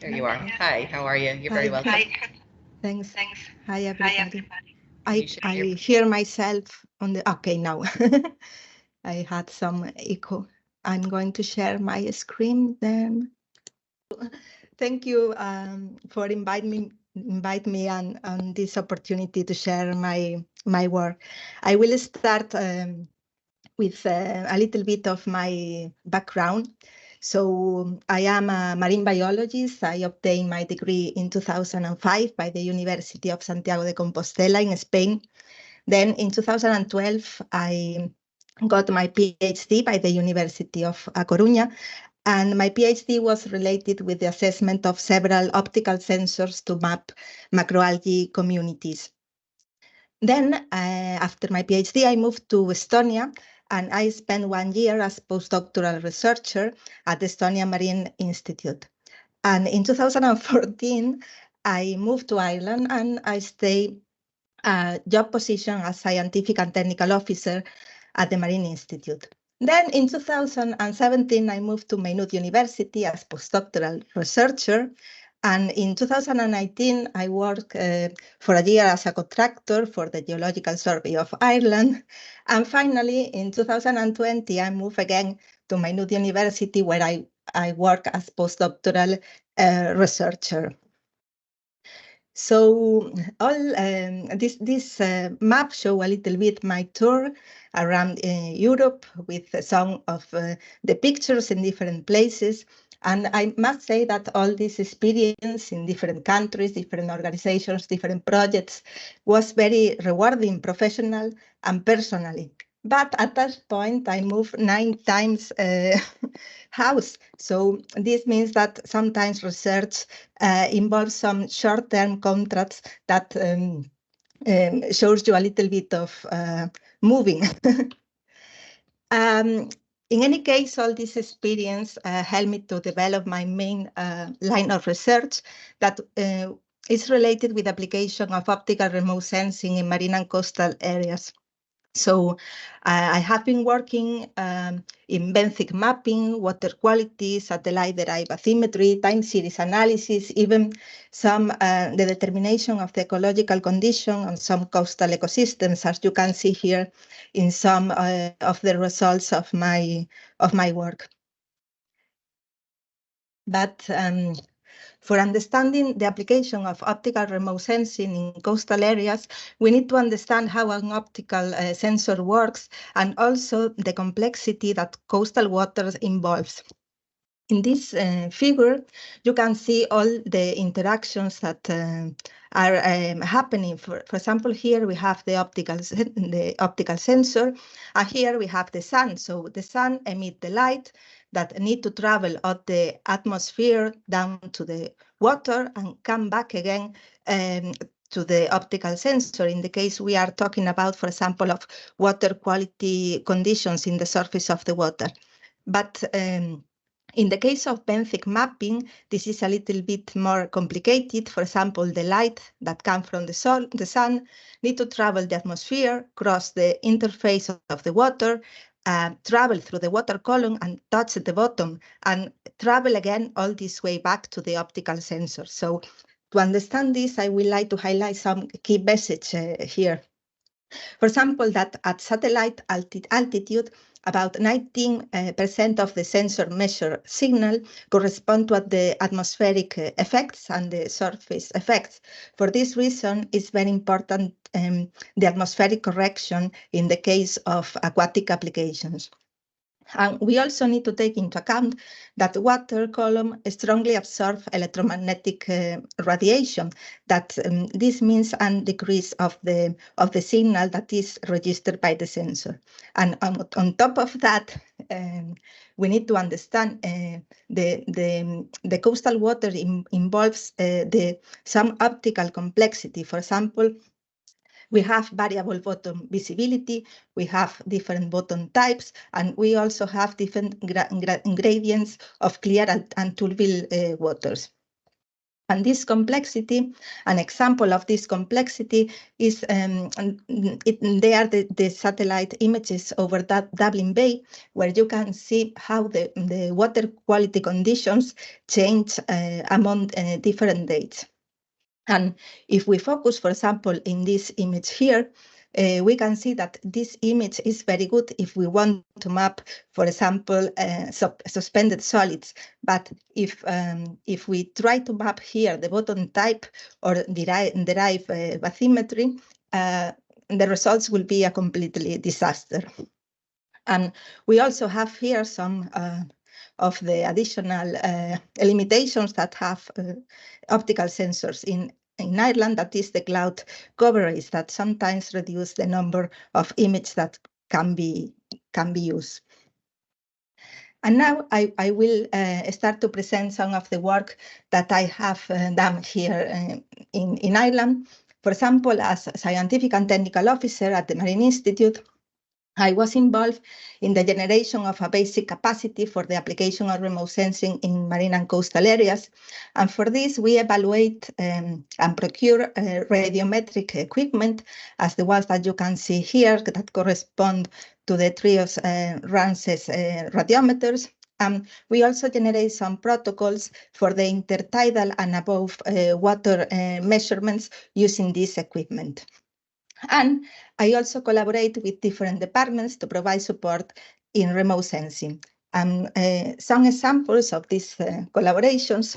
There you are. Hi, how are you? You're very welcome. Hi. Thanks. Hi, everybody. You should I hear- hear myself on the, okay, now. I had some echo. I'm going to share my screen then. Thank you for inviting me on this opportunity to share my work. I will start with a little bit of my background. So I am a marine biologist. I obtained my degree in 2005 by the University of Santiago de Compostela in Spain. Then in 2012, I got my PhD by the University of A Coruña. And my PhD was related with the assessment of several optical sensors to map macroalgae communities. Then, after my PhD, I moved to Estonia, and I spent 1 year as postdoctoral researcher at the Estonia Marine Institute. And in 2014, I moved to Ireland, and I stayed a job position as scientific and technical officer at the Marine Institute. Then in 2017, I moved to Maynooth University as postdoctoral researcher. And in 2019, I worked for a year as a contractor for the Geological Survey of Ireland. And finally, in 2020, I moved again to Maynooth University, where I work as postdoctoral researcher. So all this map show a little bit my tour around Europe with some of the pictures in different places. And I must say that all this experience in different countries, different organizations, different projects was very rewarding, professional and personally. But at that point, I moved 9 times house. So this means that sometimes research involves some short-term contracts that shows you a little bit of moving. In any case, all this experience helped me to develop my main line of research that is related with application of optical remote sensing in marine and coastal areas. So I have been working in benthic mapping, water quality, satellite-derived bathymetry, time series analysis, even some the determination of the ecological condition on some coastal ecosystems, as you can see here in some of the results of my work. But for understanding the application of optical remote sensing in coastal areas, we need to understand how an optical sensor works and also the complexity that coastal waters involves. In this figure, you can see all the interactions that are happening. For example, here we have the optical sensor, and here we have the sun. So the sun emits the light that need to travel up the atmosphere down to the water and come back again to the optical sensor. In the case we are talking about, for example, of water quality conditions in the surface of the water. But in the case of benthic mapping, this is a little bit more complicated. For example, the light that comes from the sun need to travel the atmosphere, cross the interface of the water, travel through the water column and touch the bottom, and travel again all this way back to the optical sensor. So to understand this, I would like to highlight some key message here. For example, that at satellite altitude, about 19% of the sensor measured signal correspond to the atmospheric effects and the surface effects. For this reason, it's very important the atmospheric correction in the case of aquatic applications. And we also need to take into account that the water column strongly absorbs electromagnetic radiation. That this means a decrease of the signal that is registered by the sensor. And on top of that, we need to understand the coastal water involves some optical complexity. For example, we have variable bottom visibility, we have different bottom types, and we also have different gradients of clear and turbid waters. And this complexity, an example of this complexity is they are the satellite images over that Dublin Bay, where you can see how the water quality conditions change among different dates. And if we focus, for example, in this image here, we can see that this image is very good if we want to map, for example, suspended solids. But if we try to map here the bottom type or derive bathymetry, the results will be a completely disaster. And we also have here some of the additional limitations that have optical sensors in Ireland, that is the cloud coverage that sometimes reduce the number of images that can be used. And now I will start to present some of the work that I have done here in Ireland. For example, as scientific and technical officer at the Marine Institute, I was involved in the generation of a basic capacity for the application of remote sensing in marine and coastal areas. And for this, we evaluate and procure radiometric equipment, as the ones that you can see here that correspond to the TRIOS RANSES radiometers. We also generate some protocols for the intertidal and above water measurements using this equipment. And I also collaborate with different departments to provide support in remote sensing. Some examples of these collaborations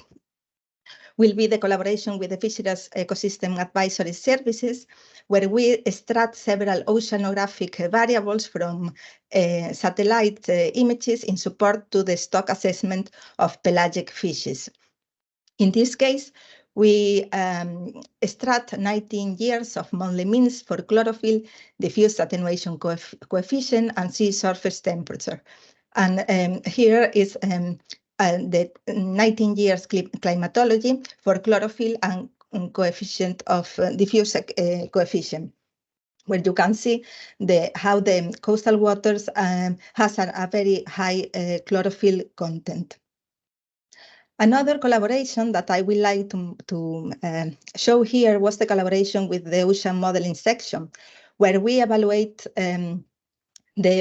will be the collaboration with the Fisheries Ecosystem Advisory Services, where we extract several oceanographic variables from satellite images in support to the stock assessment of pelagic fishes. In this case, we extract 19 years of monthly means for chlorophyll, diffuse attenuation coefficient, and sea surface temperature. And here is the 19 years climatology for chlorophyll and coefficient of diffuse coefficient, where you can see how the coastal waters has a very high chlorophyll content. Another collaboration that I would like to show here was the collaboration with the ocean modeling section, where we evaluate the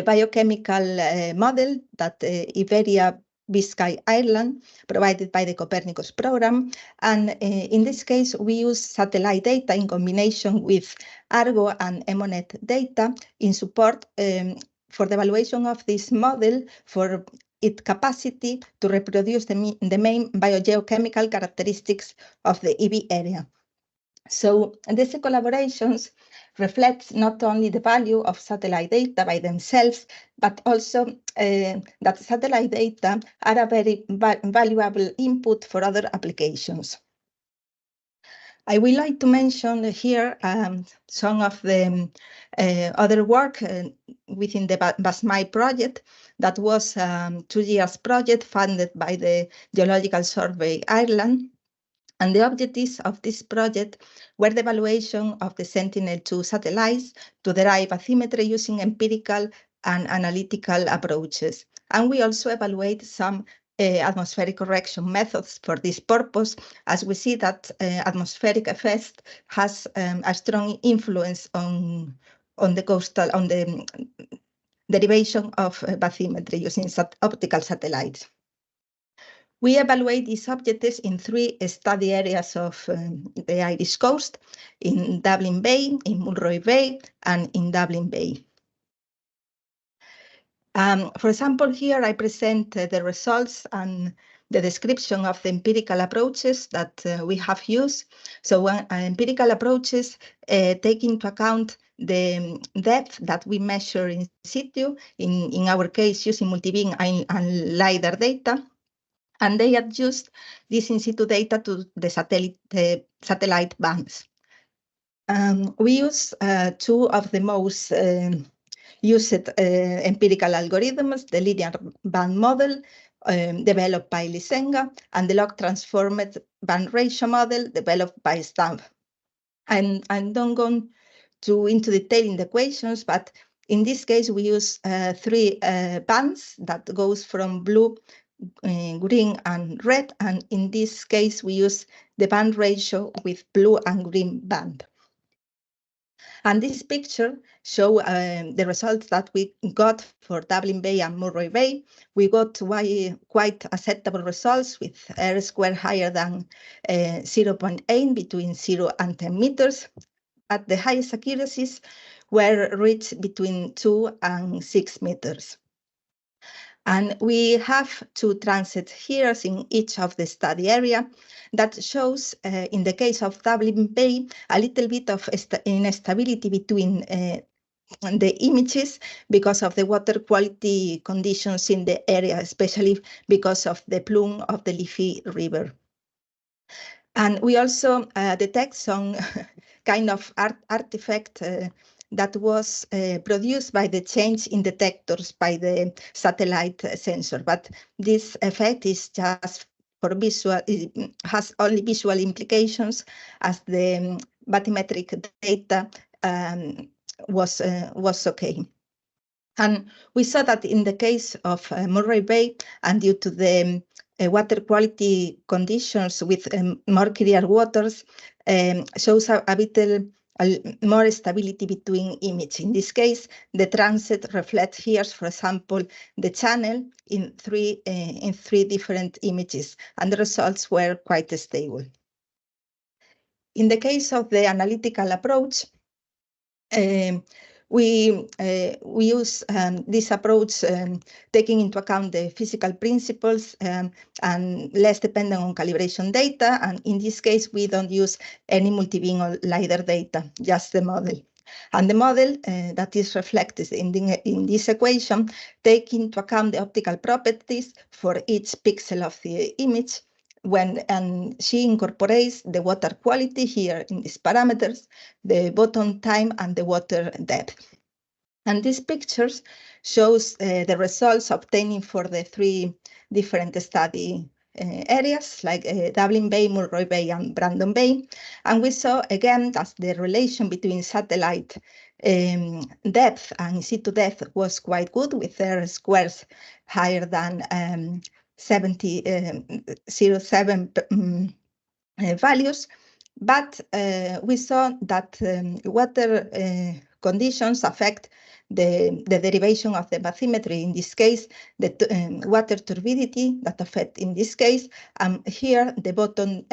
biochemical model that Iberia Biscay Ireland provided by the Copernicus program. And in this case, we use satellite data in combination with Argo and EMONET data in support for the evaluation of this model for its capacity to reproduce the main biogeochemical characteristics of the EB area. So these collaborations reflect not only the value of satellite data by themselves, but also that satellite data are a very valuable input for other applications. I would like to mention here some of the other work within the BASMAI project that was a 2 years project funded by the Geological Survey Ireland. And the objectives of this project were the evaluation of the Sentinel-2 satellites to derive bathymetry using empirical and analytical approaches. And we also evaluate some atmospheric correction methods for this purpose, as we see that atmospheric effect has a strong influence on the derivation of bathymetry using optical satellites. We evaluate these objectives in 3 study areas of the Irish coast, in Dublin Bay, in Mulroy Bay, and in Dublin Bay. For example, here I present the results and the description of the empirical approaches that we have used. So empirical approaches take into account the depth that we measure in situ, in our case using multibeam and LiDAR data. And they adjust this in situ data to the satellite bands. We use 2 of the most used empirical algorithms, the linear band model developed by Lisenga and the log transformed band ratio model developed by Stamp. And I don't go into detail in the equations, but in this case, we use 3 bands that goes from blue green and red, and in this case we use the band ratio with blue and green band. And this picture shows the results that we got for Dublin Bay and Murray Bay. We got quite acceptable results with R square higher than 0.8, between 0 and 10 meters. But the highest accuracies were reached between 2 and 6 meters. And we have two transit here in each of the study area that shows, in the case of Dublin Bay, a little bit of instability between the images because of the water quality conditions in the area, especially because of the plume of the Liffey River. And we also detect some kind of artifact that was produced by the change in detectors by the satellite sensor. But this effect is just for visual, it has only visual implications, as the bathymetric data was okay. And we saw that in the case of Murray Bay, and due to the water quality conditions with more clear waters, shows a little more stability between images. In this case, the transit reflects here, for example, the channel in three different images, and the results were quite stable. In the case of the analytical approach, we use this approach taking into account the physical principles and less dependent on calibration data. And in this case, we don't use any multi-beam or LiDAR data, just the model. And the model that is reflected in this equation takes into account the optical properties for each pixel of the image, and she incorporates the water quality here in these parameters, the bottom time, and the water depth. And these pictures shows the results obtaining for the three different study areas, like Dublin Bay, Murray Bay, and Brandon Bay. And we saw again that the relation between satellite depth and in situ depth was quite good, with R squares higher than 0.07 values. But we saw that water conditions affect the derivation of the bathymetry. In this case, the water turbidity that affect in this case, here the bottom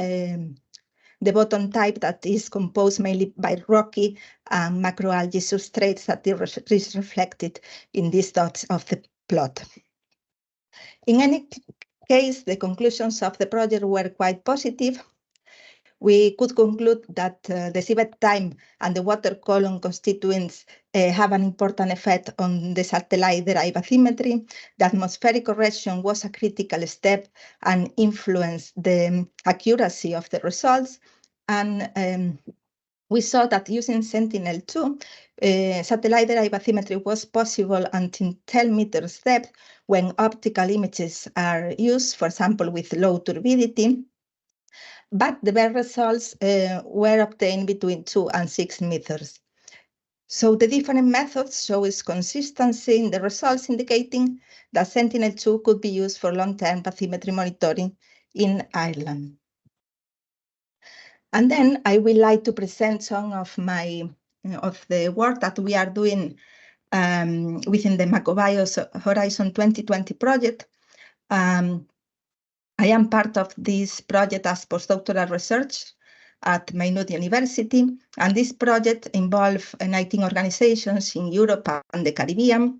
type that is composed mainly by rocky and macroalgae substrates that is reflected in these dots of the plot. In any case, the conclusions of the project were quite positive. We could conclude that the seabed time and the water column constituents have an important effect on the satellite-derived bathymetry. The atmospheric correction was a critical step and influenced the accuracy of the results. And we saw that using Sentinel-2, satellite-derived bathymetry was possible until 10 meters depth when optical images are used, for example, with low turbidity. But the best results were obtained between 2 and 6 meters. So the different methods show its consistency in the results, indicating that Sentinel-2 could be used for long-term bathymetry monitoring in Ireland. And then I would like to present some of the work that we are doing within the Macobio's Horizon 2020 project. I am part of this project as postdoctoral research at Maynooth University, and this project involves 19 organizations in Europe and the Caribbean,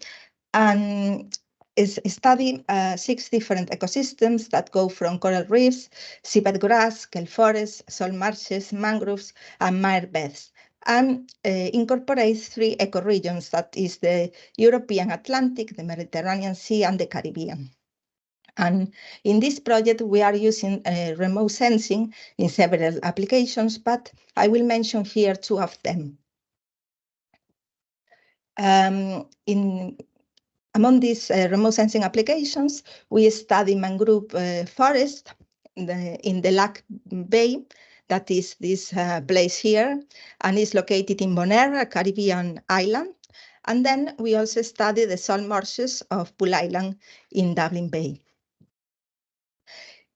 and is studying 6 different ecosystems that go from coral reefs, seabed grass, kelp forests, salt marshes, mangroves, and mire beds, and incorporates 3 ecoregions, that is the European Atlantic, the Mediterranean Sea, and the Caribbean. And in this project, we are using remote sensing in several applications, but I will mention here 2 of them. Among these remote sensing applications, we study mangrove forest in the Lac Bay, that is this place here, and is located in Bonaire, a Caribbean island. And then we also study the salt marshes of Bull Island in Dublin Bay.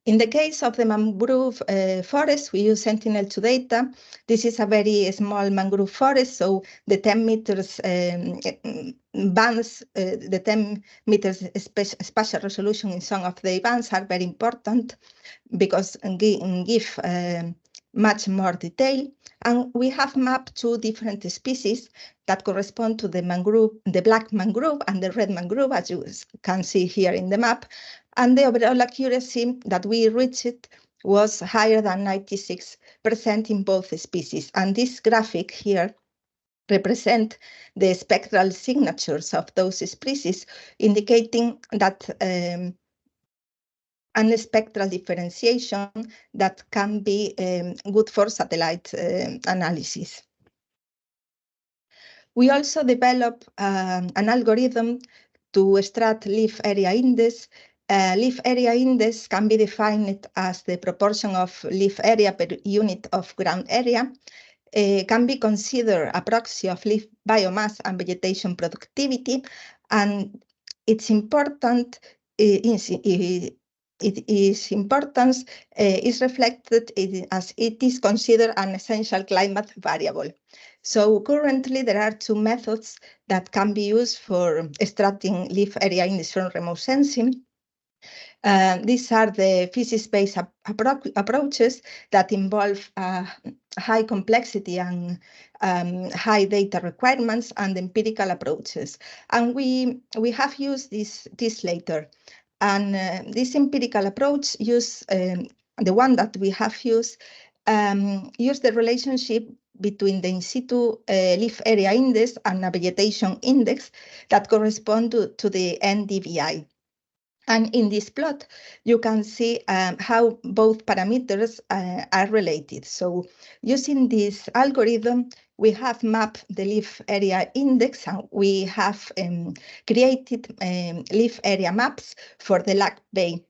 In the case of the mangrove forest, we use Sentinel-2 data. This is a very small mangrove forest, so the 10 meters bands, the 10 meters spatial resolution in some of the bands are very important because give much more detail. And we have mapped 2 different species that correspond to the mangrove, the black mangrove and the red mangrove, as you can see here in the map. And the overall accuracy that we reached was higher than 96% in both species. And this graphic here represent the spectral signatures of those species, indicating that and spectral differentiation that can be good for satellite analysis. We also developed an algorithm to extract leaf area index. Leaf area index can be defined as the proportion of leaf area per unit of ground area. Can be considered a proxy of leaf biomass and vegetation productivity, and its important its importance is reflected as it is considered an essential climate variable. So currently there are 2 methods that can be used for extracting leaf area index from remote sensing. These are the physics-based approaches that involve high complexity and high data requirements, and empirical approaches. And we have used this later. And this empirical approach the one that we have used, use the relationship between the in situ leaf area index and a vegetation index that correspond to the NDVI. And in this plot, you can see how both parameters are related. So using this algorithm, we have mapped the leaf area index, and we have created leaf area maps for the Lac Bay.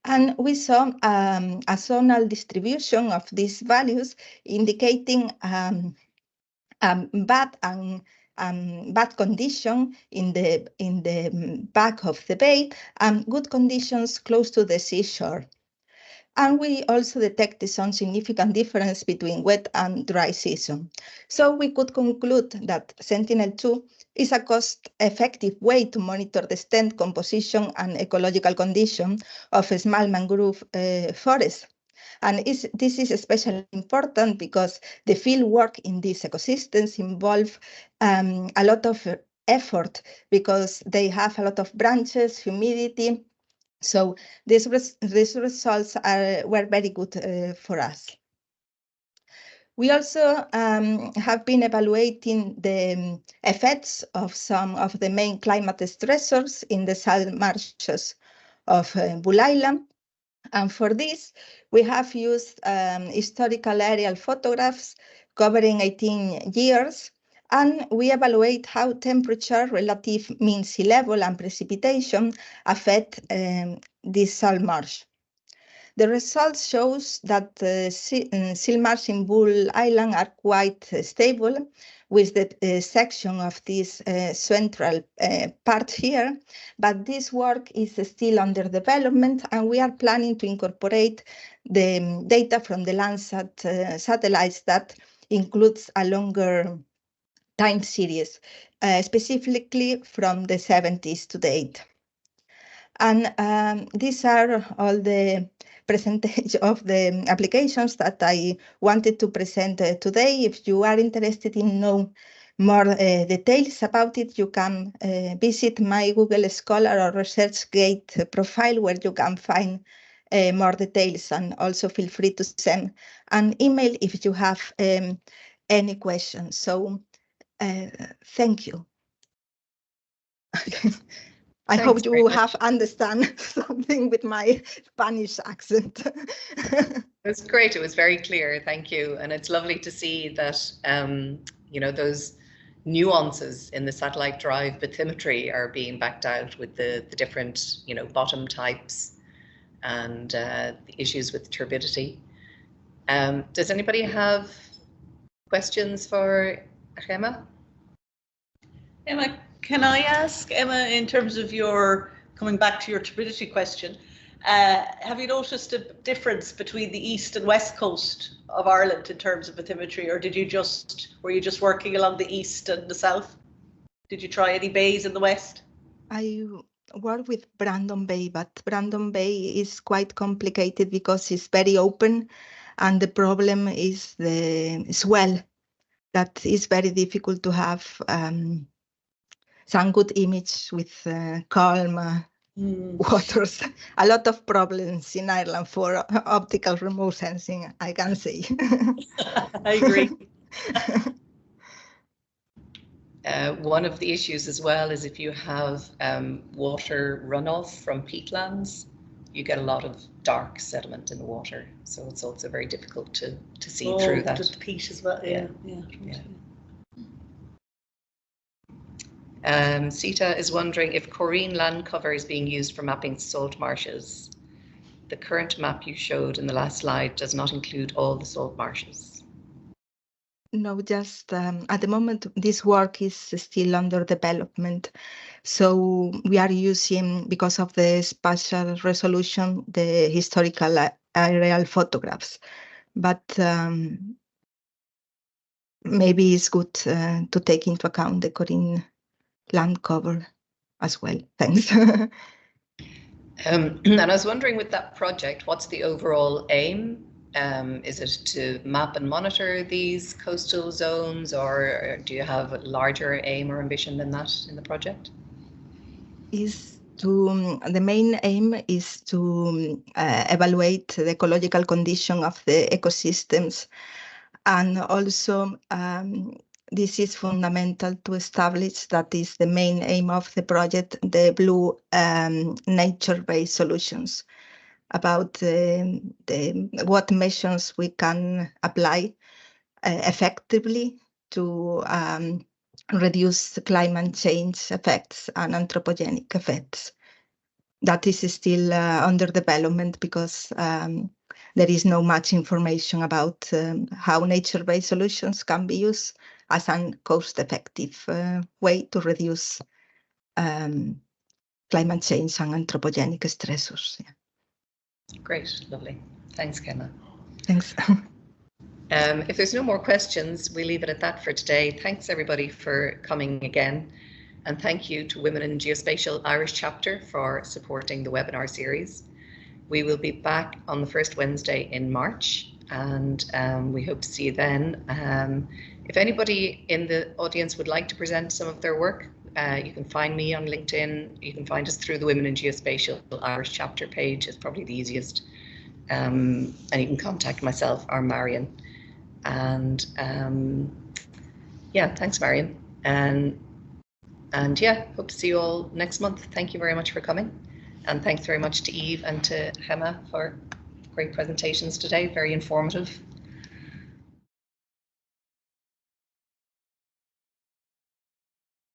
And we saw a zonal distribution of these values, indicating bad condition in the back of the bay and good conditions close to the seashore. And we also detected some significant difference between wet and dry season. So we could conclude that Sentinel-2 is a cost-effective way to monitor the extent, composition, and ecological condition of a small mangrove forest. And this is especially important because the field work in these ecosystems involve a lot of effort because they have a lot of branches, humidity. So these results were very good for us. We also have been evaluating the effects of some of the main climate stressors in the salt marshes of Bull Island. And for this, we have used historical aerial photographs covering 18 years, and we evaluate how temperature, relative mean sea level, and precipitation affect this salt marsh. The results shows that silt marsh in Bull Island are quite stable, with the section of this central part here, but this work is still under development, and we are planning to incorporate the data from the Landsat satellites that includes a longer time series, specifically from the 70s to date. And these are all the percentage of the applications that I wanted to present today. If you are interested in know more details about it, you can visit my Google Scholar or ResearchGate profile, where you can find more details, and also feel free to send an email if you have any questions. So thank you. I hope you have understand something with my Spanish accent. It was great. It was very clear. Thank you. And it's lovely to see that, you know, those nuances in the satellite drive bathymetry are being backed out with the different, you know, bottom types and the issues with turbidity. Does anybody have questions for Gema? Emma, can I ask, Emma, in terms of your, coming back to your turbidity question, Have you noticed a difference between the east and west coast of Ireland in terms of bathymetry, or were you just working along the east and the south? Did you try any bays in the west? I work with Brandon Bay, but Brandon Bay is quite complicated because it's very open, and the problem is the swell. That is very difficult to have some good image with calm waters. A lot of problems in Ireland for optical remote sensing, I can say. I agree. One of the issues as well is if you have water runoff from peatlands, you get a lot of dark sediment in the water. So it's also very difficult to see through that. The peat as well, yeah. Sita is wondering if Corrine land cover is being used for mapping salt marshes. The current map you showed in the last slide does not include all the salt marshes. No, just at the moment, this work is still under development. So we are using, because of the spatial resolution, the historical aerial photographs. But maybe it's good to take into account the Corrine land cover as well. Thanks. And I was wondering, with that project, what's the overall aim? Is it to map and monitor these coastal zones, or do you have a larger aim or ambition than that in the project? The main aim is to evaluate the ecological condition of the ecosystems, and also this is fundamental to establish, that is the main aim of the project, the blue nature-based solutions, about what measures we can apply effectively to reduce climate change effects and anthropogenic effects. That is still under development because there is no much information about how nature-based solutions can be used as a cost-effective way to reduce climate change and anthropogenic stressors. Yeah. Great, lovely. Thanks, Gema. Thanks. If there's no more questions, we leave it at that for today. Thanks everybody for coming again. And thank you to Women in Geospatial Irish Chapter for supporting the webinar series. We will be back on the first Wednesday in March, and we hope to see you then. If anybody in the audience would like to present some of their work, you can find me on LinkedIn. You can find us through the Women in Geospatial Irish Chapter page. It's probably the easiest. And you can contact myself or Marion. And yeah, thanks, Marion. And yeah, hope to see you all next month. Thank you very much for coming. And thanks very much to Eve and to Gema for great presentations today, very informative.